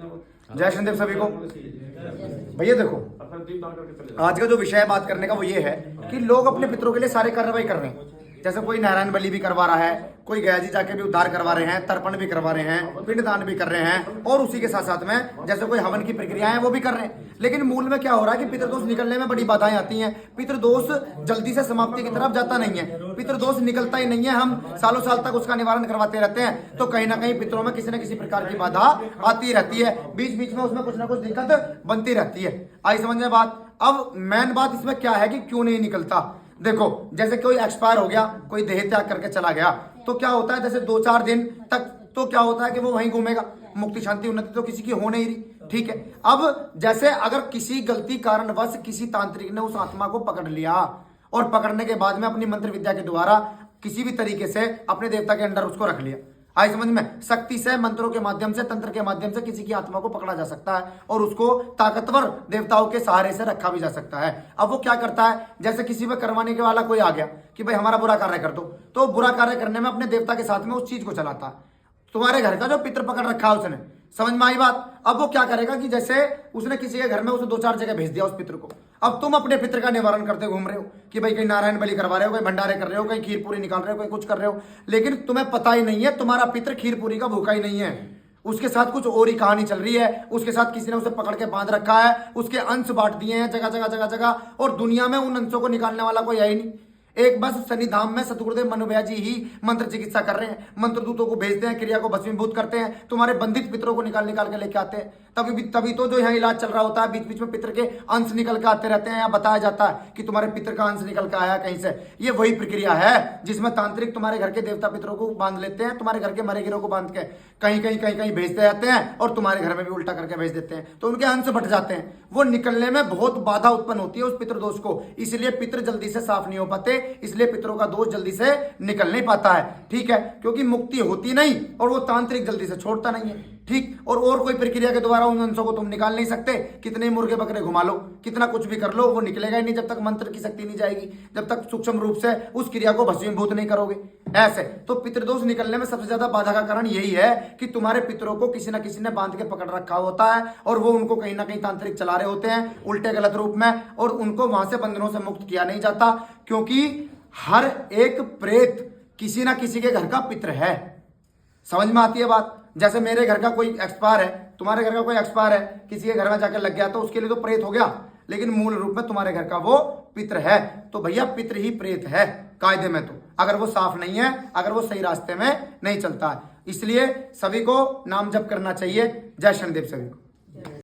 जय शनिदेव सभी को। भैया देखो, आज का जो विषय है बात करने का वो ये है कि लोग अपने पितरों के लिए सारे कार्रवाई कर रहे हैं। जैसे कोई नारायण बलि भी करवा रहा है, कोई गया जी जाके भी उद्धार करवा रहे हैं, तर्पण भी करवा रहे हैं, पिंडदान भी कर रहे हैं, और उसी के साथ साथ में जैसे कोई हवन की प्रक्रिया है वो भी कर रहे हैं। लेकिन मूल में क्या हो रहा है कि पितृदोष निकलने में बड़ी बाधाएं आती हैं। पितृदोष जल्दी से समाप्ति की तरफ जाता नहीं है, पितृदोष निकलता ही नहीं है। हम सालों साल तक उसका निवारण करवाते रहते हैं, तो कहीं ना कहीं पितरों में किसी न किसी प्रकार की बाधा आती रहती है, बीच बीच में उसमें कुछ ना कुछ दिक्कत बनती रहती है। आई समझ में बात। अब मेन बात इसमें क्या है कि क्यों नहीं निकलता। देखो, जैसे कोई एक्सपायर हो गया, कोई देह त्याग करके चला गया, तो क्या होता है जैसे 2-4 दिन तक तो क्या होता है कि वो वहीं घूमेगा, मुक्ति शांति उन्नति तो किसी की हो नहीं रही। ठीक है, अब जैसे अगर किसी गलती कारणवश किसी तांत्रिक ने उस आत्मा को पकड़ लिया और पकड़ने के बाद में अपनी मंत्र विद्या के द्वारा किसी भी तरीके से अपने देवता के अंदर उसको रख लिया, आई समझ में। शक्ति से, मंत्रों के माध्यम से, तंत्र के माध्यम से किसी की आत्मा को पकड़ा जा सकता है और उसको ताकतवर देवताओं के सहारे से रखा भी जा सकता है। अब वो क्या करता है, जैसे किसी पे करवाने के वाला कोई आ गया कि भाई हमारा बुरा कार्य कर दो, तो बुरा कार्य करने में अपने देवता के साथ में उस चीज को चलाता है। तुम्हारे घर का जो पितर पकड़ रखा है उसने, समझ में आई बात। अब वो क्या करेगा कि जैसे उसने किसी के घर में उसे 2-4 जगह भेज दिया उस पितर को, अब तुम अपने पितर का निवारण करते घूम रहे हो कि भाई कहीं नारायण बलि करवा रहे हो, कहीं भंडारे कर रहे हो, कहीं खीर पूरी निकाल रहे हो, कहीं कुछ कर रहे हो, लेकिन तुम्हें पता ही नहीं है तुम्हारा पितर खीर पूरी का भूखा ही नहीं है, उसके साथ कुछ और ही कहानी चल रही है। उसके साथ किसी ने उसे पकड़ के बांध रखा है, उसके अंश बांट दिए हैं जगह जगह जगह जगह, और दुनिया में उन अंशों को निकालने वाला कोई है ही नहीं। एक बस शनिधाम में सतगुरुदेव मनोभैया जी ही मंत्र चिकित्सा कर रहे हैं, मंत्र दूतों को भेजते हैं, क्रिया को भस्मीभूत करते हैं, तुम्हारे बंधित पितरों को निकाल के लेके आते हैं। तभी तो जो यहाँ इलाज चल रहा होता है, बीच बीच में पितर के अंश निकल के आते रहते हैं, या बताया जाता है कि तुम्हारे पितर का अंश निकल के आया कहीं से। ये वही प्रक्रिया है जिसमें तांत्रिक तुम्हारे घर के देवता पितरों को बांध लेते हैं, तुम्हारे घर के मरे गिरों को बांध के कहीं कहीं कहीं कहीं भेजते रहते हैं, और तुम्हारे घर में भी उल्टा करके भेज देते हैं, तो उनके अंश बट जाते हैं। वो निकलने में बहुत बाधा उत्पन्न होती है उस पितृदोष को, इसलिए पितर जल्दी से साफ नहीं हो पाते, इसलिए पितरों का दोष जल्दी से निकल नहीं पाता है। ठीक है, क्योंकि मुक्ति होती नहीं और वो तांत्रिक जल्दी से छोड़ता नहीं है। ठीक, और कोई प्रक्रिया के द्वारा उन अंशों को तुम निकाल नहीं सकते, कितने मुर्गे बकरे घुमा लो, कितना कुछ भी कर लो, वो निकलेगा ही नहीं जब तक मंत्र की शक्ति नहीं जाएगी, जब तक सूक्ष्म रूप से उस क्रिया को भस्मीभूत नहीं करोगे। ऐसे तो पितृदोष निकलने में सबसे ज्यादा बाधा का कारण यही है कि तुम्हारे पितरों को किसी न किसी ने बांध के पकड़ रखा होता है, और वो उनको कहीं ना कहीं तांत्रिक चला रहे होते हैं उल्टे गलत रूप में, और उनको वहां से बंधनों से मुक्त किया नहीं जाता, क्योंकि हर एक प्रेत किसी ना किसी के घर का पितर है। समझ में आती है बात। जैसे मेरे घर का कोई एक्सपायर है, तुम्हारे घर का कोई एक्सपायर है, किसी के घर में जाकर लग गया तो उसके लिए तो प्रेत हो गया, लेकिन मूल रूप में तुम्हारे घर का वो पितर है। तो भैया पितर ही प्रेत है कायदे में, तो अगर वो साफ नहीं है, अगर वो सही रास्ते में नहीं चलता है। इसलिए सभी को नाम जप करना चाहिए। जय शनिदेव सभी को।